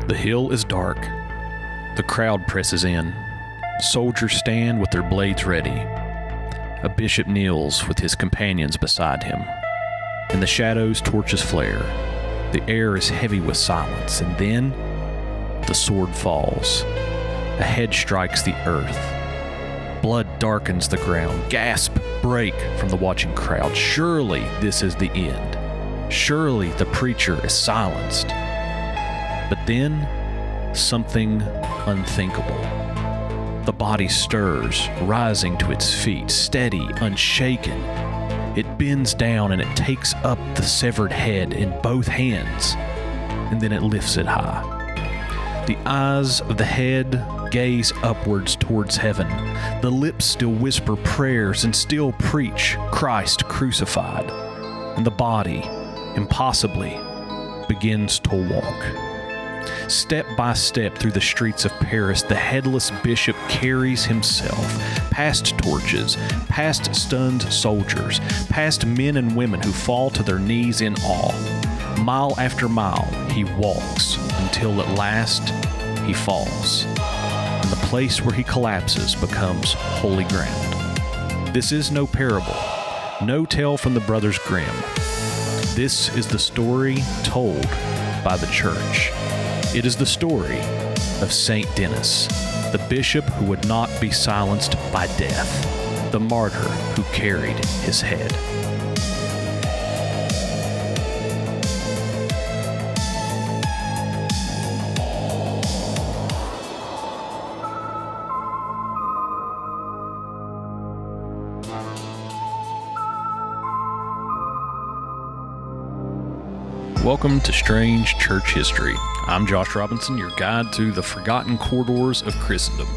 The hill is dark. The crowd presses in. Soldiers stand with their blades ready. A bishop kneels with his companions beside him. In the shadows, torches flare. The air is heavy with silence, and then the sword falls. A head strikes the earth. Blood darkens the ground. Gasp break from the watching crowd. Surely this is the end. Surely the preacher is silenced. But then, something unthinkable. The body stirs, rising to its feet, steady, unshaken. It bends down and it takes up the severed head in both hands, and then it lifts it high. The eyes of the head gaze upwards towards heaven. The lips still whisper prayers and still preach Christ crucified. And the body, impossibly, begins to walk. Step by step through the streets of Paris, the headless bishop carries himself past torches, past stunned soldiers, past men and women who fall to their knees in awe. Mile after mile, he walks until at last he falls, and the place where he collapses becomes holy ground. This is no parable, no tale from the Brothers Grimm. This is the story told by the church. It is the story of Saint Denis, the bishop who would not be silenced by death, the martyr who carried his head. Welcome to Strange Church History. I'm Josh Robinson, your guide to the forgotten corridors of Christendom.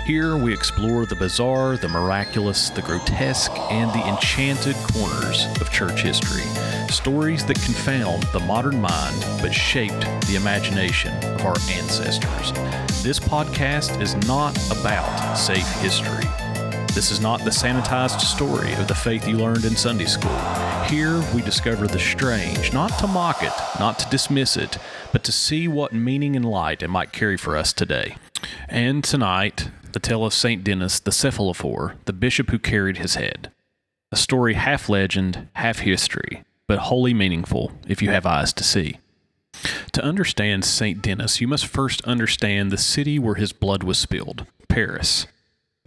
Here we explore the bizarre, the miraculous, the grotesque, and the enchanted corners of church history. Stories that confound the modern mind but shaped the imagination of our ancestors. This podcast is not about safe history. This is not the sanitized story of the faith you learned in Sunday school. Here we discover the strange, not to mock it, not to dismiss it, but to see what meaning and light it might carry for us today. And tonight, the tale of Saint Denis the Cephalophore, the bishop who carried his head. A story half legend, half history, but wholly meaningful if you have eyes to see. To understand Saint Denis, you must first understand the city where his blood was spilled, Paris.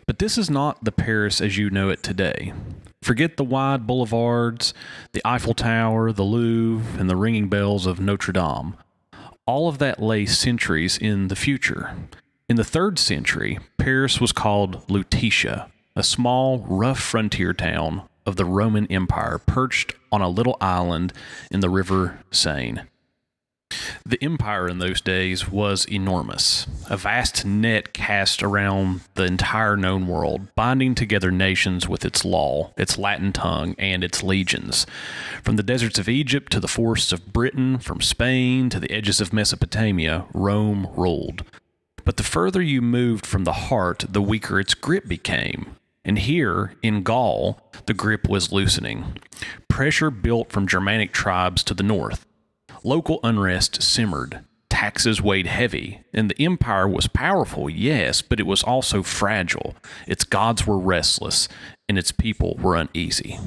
But this is not the Paris as you know it today. Forget the wide boulevards, the Eiffel Tower, the Louvre, and the ringing bells of Notre Dame. All of that lay centuries in the future. In the 3rd century, Paris was called Lutetia, a small, rough frontier town of the Roman Empire perched on a little island in the river Seine. The empire in those days was enormous, a vast net cast around the entire known world, binding together nations with its law, its Latin tongue, and its legions. From the deserts of Egypt to the forests of Britain, from Spain to the edges of Mesopotamia, Rome ruled. But the further you moved from the heart, the weaker its grip became. And here, in Gaul, the grip was loosening. Pressure built from Germanic tribes to the north. Local unrest simmered, taxes weighed heavy, and the empire was powerful, yes, but it was also fragile. Its gods were restless, and its people were uneasy.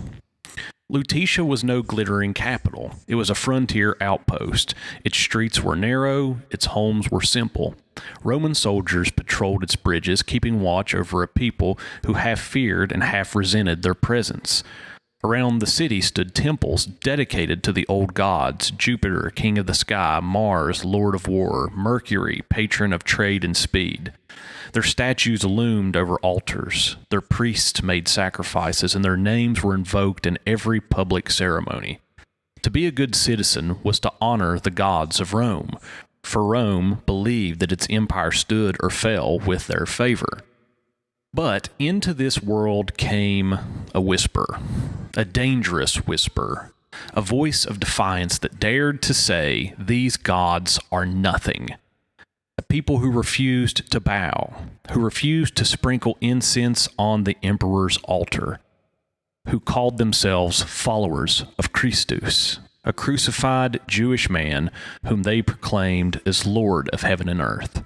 Lutetia was no glittering capital. It was a frontier outpost. Its streets were narrow, its homes were simple. Roman soldiers patrolled its bridges, keeping watch over a people who half feared and half resented their presence. Around the city stood temples dedicated to the old gods: Jupiter, king of the sky; Mars, lord of war; Mercury, patron of trade and speed. Their statues loomed over altars. Their priests made sacrifices, and their names were invoked in every public ceremony. To be a good citizen was to honor the gods of Rome, for Rome believed that its empire stood or fell with their favor. But into this world came a whisper, a dangerous whisper, a voice of defiance that dared to say, "These gods are nothing." A people who refused to bow, who refused to sprinkle incense on the emperor's altar, who called themselves followers of Christus. a crucified Jewish man whom they proclaimed as Lord of heaven and earth.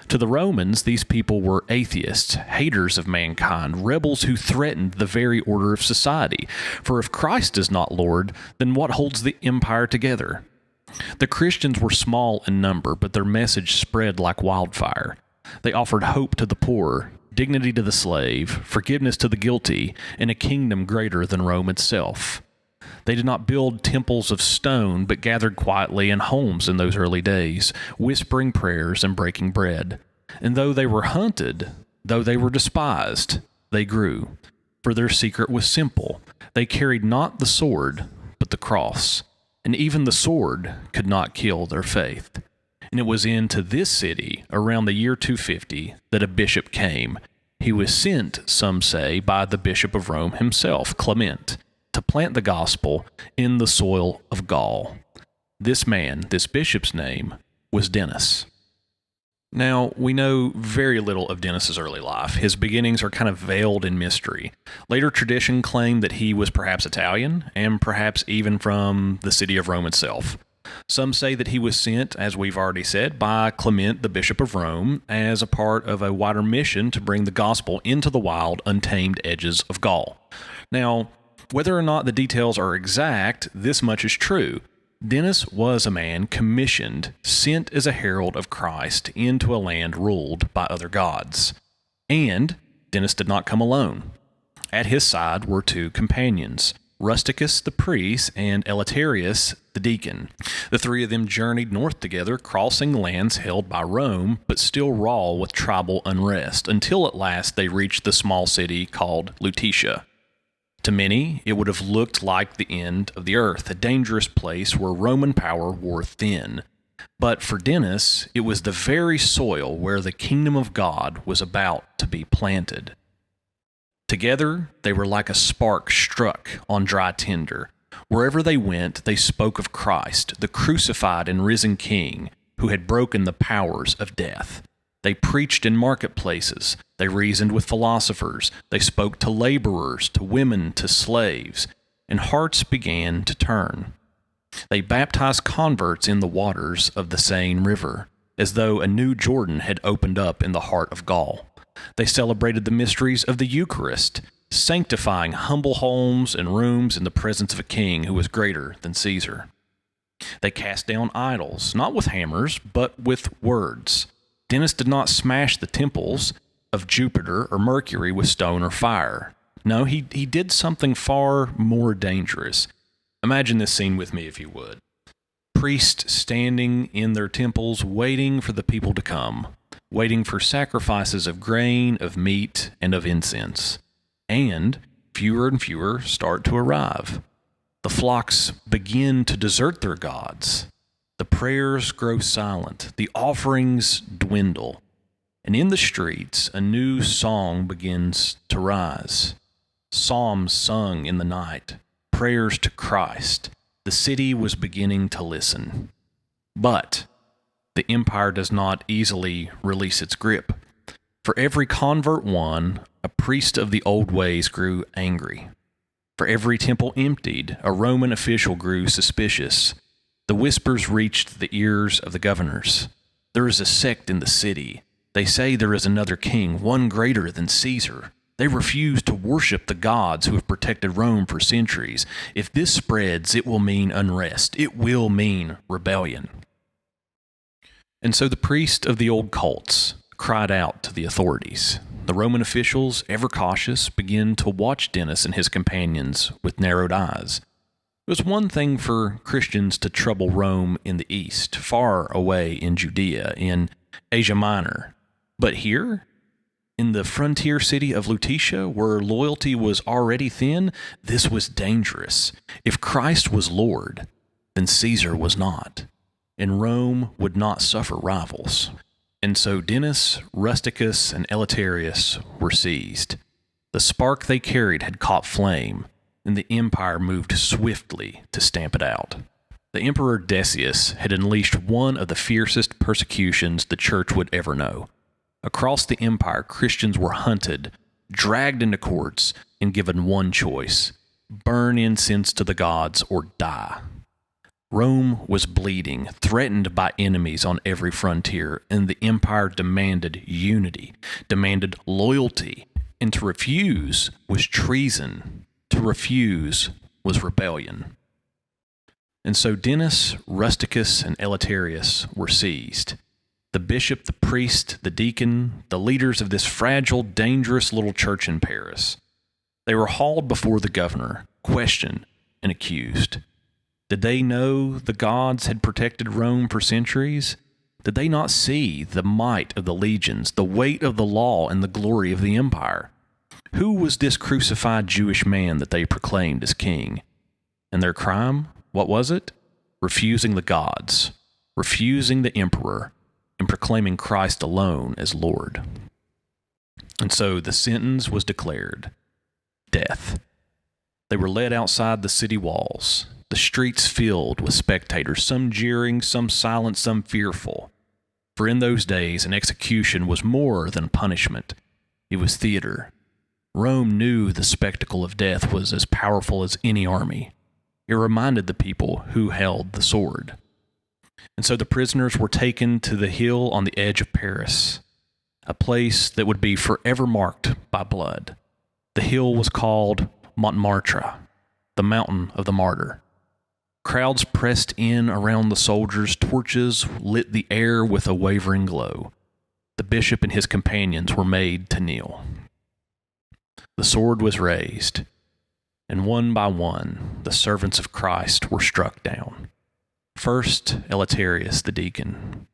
To the Romans, these people were atheists, haters of mankind, rebels who threatened the very order of society. For if Christ is not Lord, then what holds the empire together? The Christians were small in number, but their message spread like wildfire. They offered hope to the poor, dignity to the slave, forgiveness to the guilty, and a kingdom greater than Rome itself. They did not build temples of stone, but gathered quietly in homes in those early days, whispering prayers and breaking bread. And though they were hunted, though they were despised, they grew. For their secret was simple. They carried not the sword, but the cross. And even the sword could not kill their faith. And it was into this city, around the year 250, that a bishop came. He was sent, some say, by the Bishop of Rome himself, Clement, to plant the gospel in the soil of Gaul. This man, this bishop's name, was Denis. Now, we know very little of Denis's early life. His beginnings are kind of veiled in mystery. Later tradition claimed that he was perhaps Italian, and perhaps even from the city of Rome itself. Some say that he was sent, as we've already said, by Clement, the Bishop of Rome, as a part of a wider mission to bring the gospel into the wild, untamed edges of Gaul. Now, whether or not the details are exact, this much is true. Denis was a man commissioned, sent as a herald of Christ into a land ruled by other gods. And Denis did not come alone. At his side were two companions, Rusticus the priest and Eleutherius the deacon. The three of them journeyed north together, crossing lands held by Rome, but still raw with tribal unrest, until at last they reached the small city called Lutetia. To many, it would have looked like the end of the earth, a dangerous place where Roman power wore thin. But for Denis, it was the very soil where the kingdom of God was about to be planted. Together, they were like a spark struck on dry tinder. Wherever they went, they spoke of Christ, the crucified and risen King, who had broken the powers of death. They preached in marketplaces, they reasoned with philosophers, they spoke to laborers, to women, to slaves, and hearts began to turn. They baptized converts in the waters of the Seine River, as though a new Jordan had opened up in the heart of Gaul. They celebrated the mysteries of the Eucharist, sanctifying humble homes and rooms in the presence of a king who was greater than Caesar. They cast down idols, not with hammers, but with words. Denis did not smash the temples of Jupiter or Mercury with stone or fire. No, he did something far more dangerous. Imagine this scene with me, if you would. Priests standing in their temples waiting for the people to come, waiting for sacrifices of grain, of meat, and of incense. And fewer and fewer start to arrive. The flocks begin to desert their gods. The prayers grow silent, the offerings dwindle, and in the streets a new song begins to rise. Psalms sung in the night, prayers to Christ. The city was beginning to listen. But the empire does not easily release its grip. For every convert won, a priest of the old ways grew angry. For every temple emptied, a Roman official grew suspicious. The whispers reached the ears of the governors. There is a sect in the city. They say there is another king, one greater than Caesar. They refuse to worship the gods who have protected Rome for centuries. If this spreads, it will mean unrest. It will mean rebellion. And so the priest of the old cults cried out to the authorities. The Roman officials, ever cautious, began to watch Denis and his companions with narrowed eyes. It was one thing for Christians to trouble Rome in the east, far away in Judea, in Asia Minor. But here, in the frontier city of Lutetia, where loyalty was already thin, this was dangerous. If Christ was Lord, then Caesar was not, and Rome would not suffer rivals. And so Denis, Rusticus, and Eleutherius were seized. The spark they carried had caught flame, and the empire moved swiftly to stamp it out. The Emperor Decius had unleashed one of the fiercest persecutions the church would ever know. Across the empire, Christians were hunted, dragged into courts, and given one choice: burn incense to the gods or die. Rome was bleeding, threatened by enemies on every frontier, and the empire demanded unity, demanded loyalty, and to refuse was treason. To refuse was rebellion. And so Denis, Rusticus, and Eleuterius were seized. The bishop, the priest, the deacon, the leaders of this fragile, dangerous little church in Paris. They were hauled before the governor, questioned, and accused. Did they know the gods had protected Rome for centuries? Did they not see the might of the legions, the weight of the law, and the glory of the empire? Who was this crucified Jewish man that they proclaimed as king? And their crime, what was it? Refusing the gods, refusing the emperor, and proclaiming Christ alone as Lord. And so the sentence was declared: death. They were led outside the city walls, the streets filled with spectators, some jeering, some silent, some fearful. For in those days, an execution was more than punishment. It was theater. Rome knew the spectacle of death was as powerful as any army. It reminded the people who held the sword. And so the prisoners were taken to the hill on the edge of Paris, a place that would be forever marked by blood. The hill was called Montmartre, the mountain of the martyr. Crowds pressed in around the soldiers, torches lit the air with a wavering glow. The bishop and his companions were made to kneel. The sword was raised, and one by one the servants of Christ were struck down. First Eleuterius the deacon,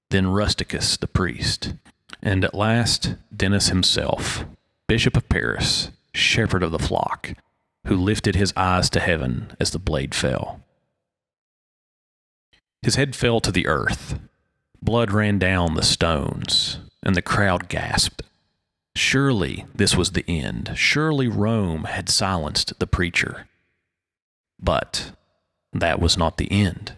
then Rusticus the priest, and at last Denis himself, bishop of Paris, shepherd of the flock, who lifted his eyes to heaven as the blade fell. His head fell to the earth. Blood ran down the stones, and the crowd gasped. Surely this was the end. Surely Rome had silenced the preacher. But that was not the end.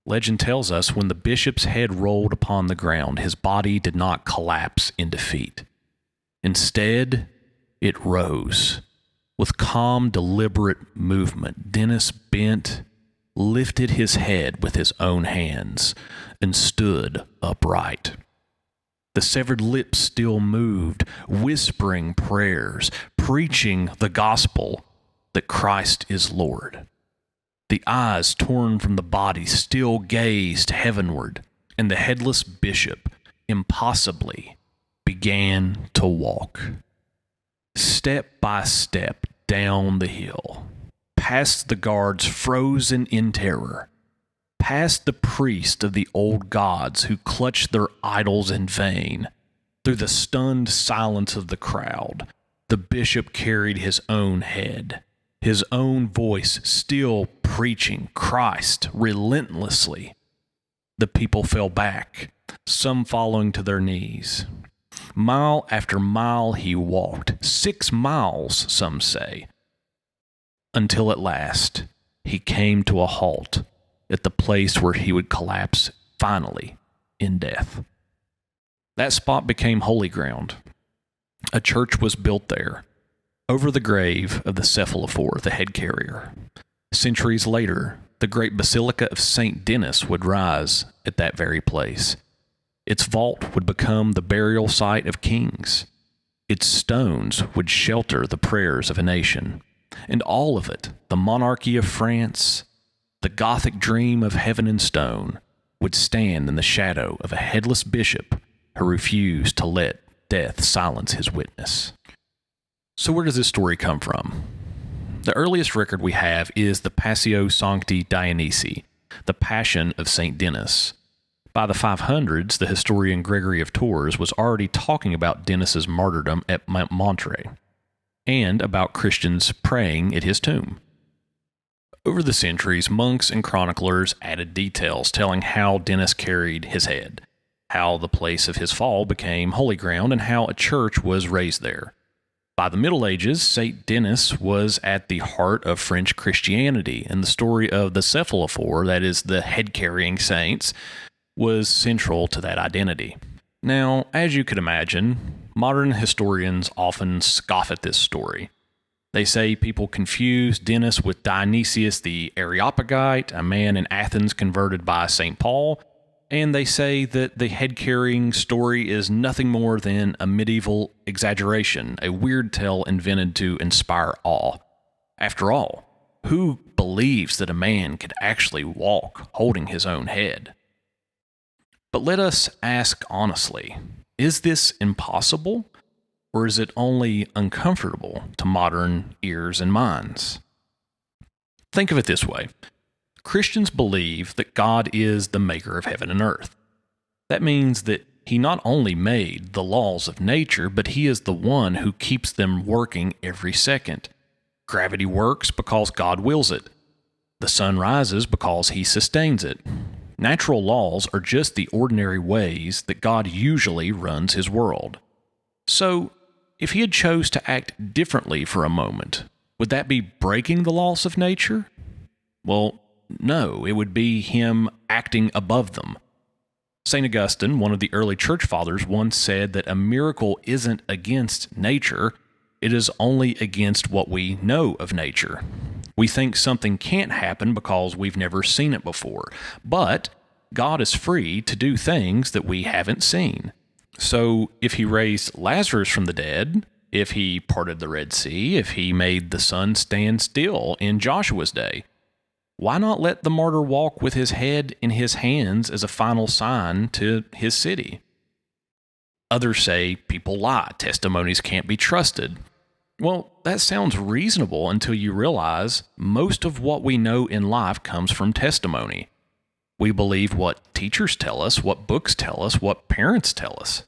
Legend tells us when the bishop's head rolled upon the ground, his body did not collapse in defeat. Instead, it rose. With calm, deliberate movement, Denis bent, lifted his head with his own hands, and stood upright. The severed lips still moved, whispering prayers, preaching the gospel that Christ is Lord. The eyes torn from the body still gazed heavenward, and the headless bishop, impossibly, began to walk. Step by step down the hill, past the guards frozen in terror, past the priests of the old gods who clutched their idols in vain. Through the stunned silence of the crowd, the bishop carried his own head, his own voice still preaching Christ relentlessly. The people fell back, some falling to their knees. Mile after mile he walked, 6 miles, some say, until at last he came to a halt at the place where he would collapse finally in death. That spot became holy ground. A church was built there, over the grave of the cephalophore, the head carrier. Centuries later, the great Basilica of Saint-Denis would rise at that very place. Its vault would become the burial site of kings. Its stones would shelter the prayers of a nation. And all of it, the monarchy of France, the Gothic dream of heaven and stone, would stand in the shadow of a headless bishop who refused to let death silence his witness. So where does this story come from? The earliest record we have is the Passio Sancti Dionysi, the Passion of Saint Denis. By the 500s, the historian Gregory of Tours was already talking about Denis's martyrdom at Montmartre, and about Christians praying at his tomb. Over the centuries, monks and chroniclers added details telling how Denis carried his head, how the place of his fall became holy ground, and how a church was raised there. By the Middle Ages, Saint Denis was at the heart of French Christianity, and the story of the cephalophore, that is, the head-carrying saints, was central to that identity. Now, as you could imagine, modern historians often scoff at this story. They say people confuse Denis with Dionysius the Areopagite, a man in Athens converted by St. Paul, and they say that the head-carrying story is nothing more than a medieval exaggeration, a weird tale invented to inspire awe. After all, who believes that a man could actually walk holding his own head? But let us ask honestly, is this impossible? Or is it only uncomfortable to modern ears and minds? Think of it this way. Christians believe that God is the maker of heaven and earth. That means that He not only made the laws of nature, but He is the one who keeps them working every second. Gravity works because God wills it. The sun rises because He sustains it. Natural laws are just the ordinary ways that God usually runs His world. So, if He had chose to act differently for a moment, would that be breaking the laws of nature? Well, no, it would be Him acting above them. St. Augustine, one of the early church fathers, once said that a miracle isn't against nature, it is only against what we know of nature. We think something can't happen because we've never seen it before, but God is free to do things that we haven't seen. So if He raised Lazarus from the dead, if He parted the Red Sea, if He made the sun stand still in Joshua's day, why not let the martyr walk with his head in his hands as a final sign to his city? Others say people lie, testimonies can't be trusted. Well, that sounds reasonable until you realize most of what we know in life comes from testimony. We believe what teachers tell us, what books tell us, what parents tell us.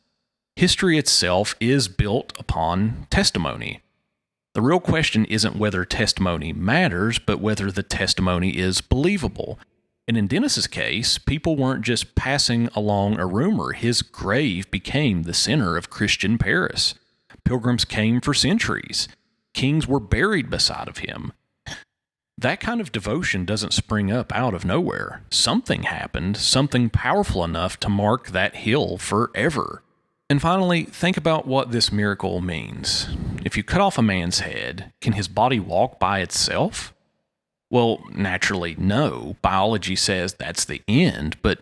History itself is built upon testimony. The real question isn't whether testimony matters, but whether the testimony is believable. And in Denis's case, people weren't just passing along a rumor. His grave became the center of Christian Paris. Pilgrims came for centuries. Kings were buried beside of him. That kind of devotion doesn't spring up out of nowhere. Something happened, something powerful enough to mark that hill forever. And finally, think about what this miracle means. If you cut off a man's head, can his body walk by itself? Well, naturally, no. Biology says that's the end, but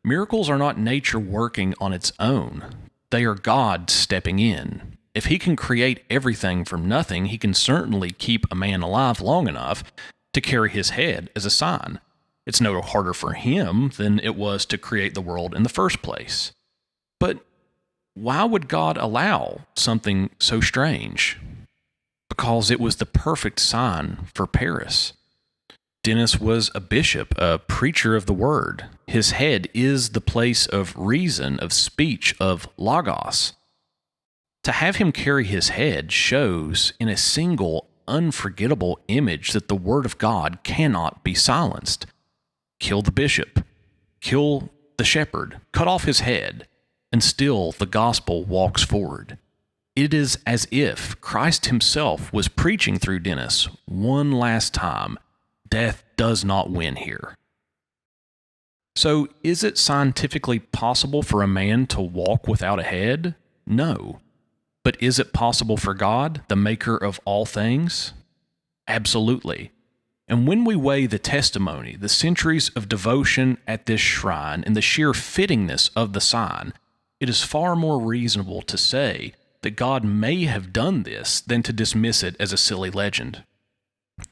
miracles are not nature working on its own. They are God stepping in. If He can create everything from nothing, He can certainly keep a man alive long enough to carry his head as a sign. It's no harder for Him than it was to create the world in the first place. But why would God allow something so strange? Because it was the perfect sign for Paris. Denis was a bishop, a preacher of the word. His head is the place of reason, of speech, of logos. To have him carry his head shows in a single unforgettable image that the word of God cannot be silenced. Kill the bishop, kill the shepherd, cut off his head, and still the gospel walks forward. It is as if Christ Himself was preaching through Denis one last time. Death does not win here. So, is it scientifically possible for a man to walk without a head? No. But is it possible for God, the maker of all things? Absolutely. And when we weigh the testimony, the centuries of devotion at this shrine, and the sheer fittingness of the sign, it is far more reasonable to say that God may have done this than to dismiss it as a silly legend.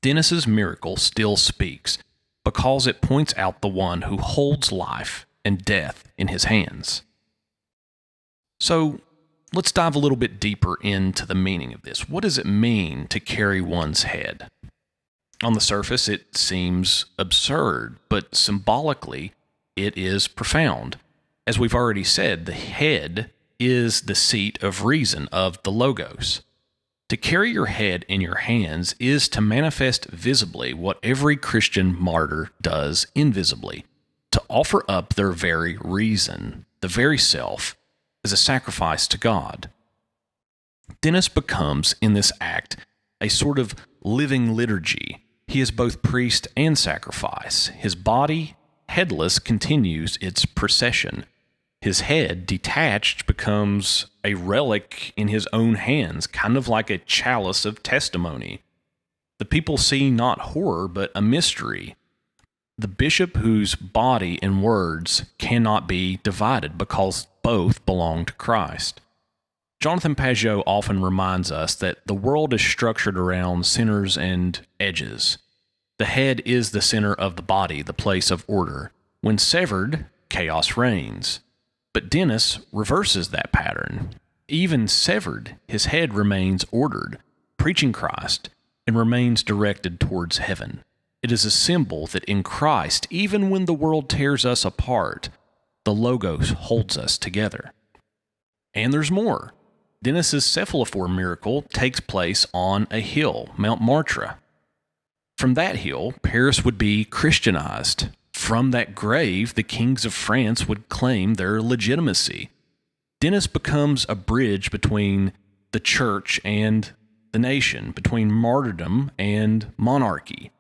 Denis's miracle still speaks because it points out the one who holds life and death in His hands. So, let's dive a little bit deeper into the meaning of this. What does it mean to carry one's head? On the surface, it seems absurd, but symbolically, it is profound. As we've already said, the head is the seat of reason, of the logos. To carry your head in your hands is to manifest visibly what every Christian martyr does invisibly, to offer up their very reason, the very self, as a sacrifice to God. Denis becomes, in this act, a sort of living liturgy. He is both priest and sacrifice. His body, headless, continues its procession. His head, detached, becomes a relic in his own hands, kind of like a chalice of testimony. The people see not horror, but a mystery. The bishop whose body and words cannot be divided because both belong to Christ. Jonathan Pageau often reminds us that the world is structured around centers and edges. The head is the center of the body, the place of order. When severed, chaos reigns. But Denis reverses that pattern. Even severed, his head remains ordered, preaching Christ, and remains directed towards heaven. It is a symbol that in Christ, even when the world tears us apart, the Logos holds us together. And there's more. Denis's cephalophore miracle takes place on a hill, Mount Martyra. From that hill, Paris would be Christianized. From that grave, the kings of France would claim their legitimacy. Denis becomes a bridge between the church and the nation, between martyrdom and monarchy.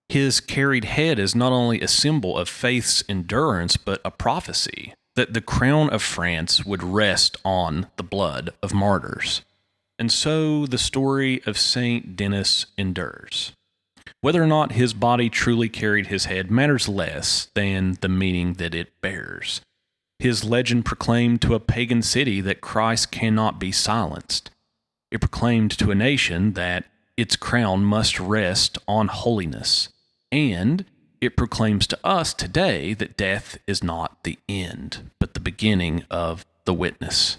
His carried head is not only a symbol of faith's endurance, but a prophecy that the crown of France would rest on the blood of martyrs. And so the story of Saint Denis endures. Whether or not his body truly carried his head matters less than the meaning that it bears. His legend proclaimed to a pagan city that Christ cannot be silenced. It proclaimed to a nation that its crown must rest on holiness. And it proclaims to us today that death is not the end, but the beginning of the witness.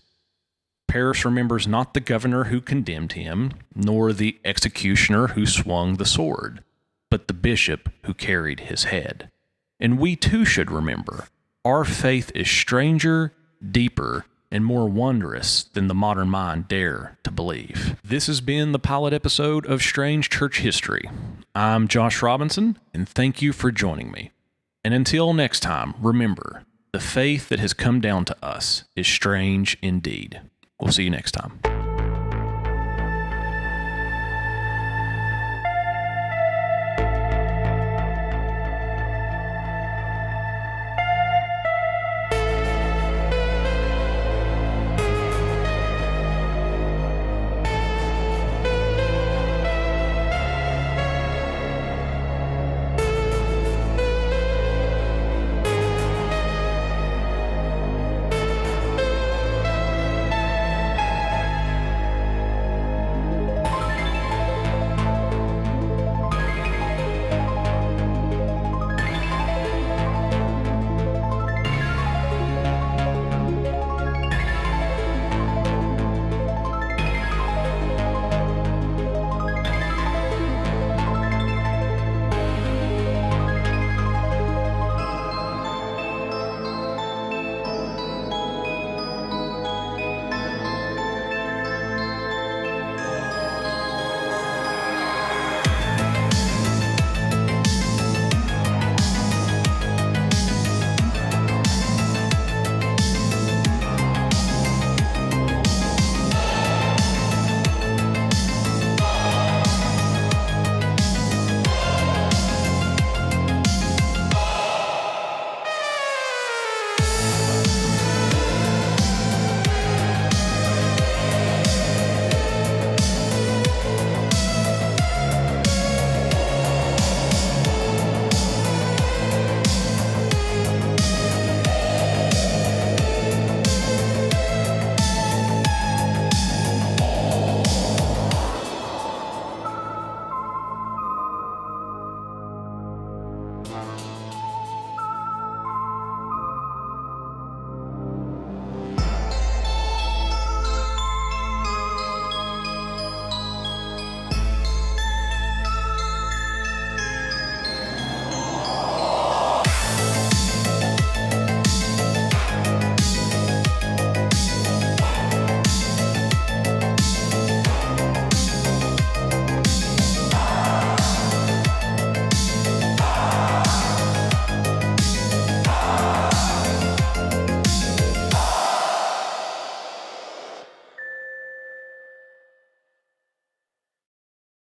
Paris remembers not the governor who condemned him, nor the executioner who swung the sword, but the bishop who carried his head. And we too should remember, our faith is stranger, deeper, and more wondrous than the modern mind dare to believe. This has been the pilot episode of Strange Church History. I'm Josh Robinson, and thank you for joining me. And until next time, remember, the faith that has come down to us is strange indeed. We'll see you next time.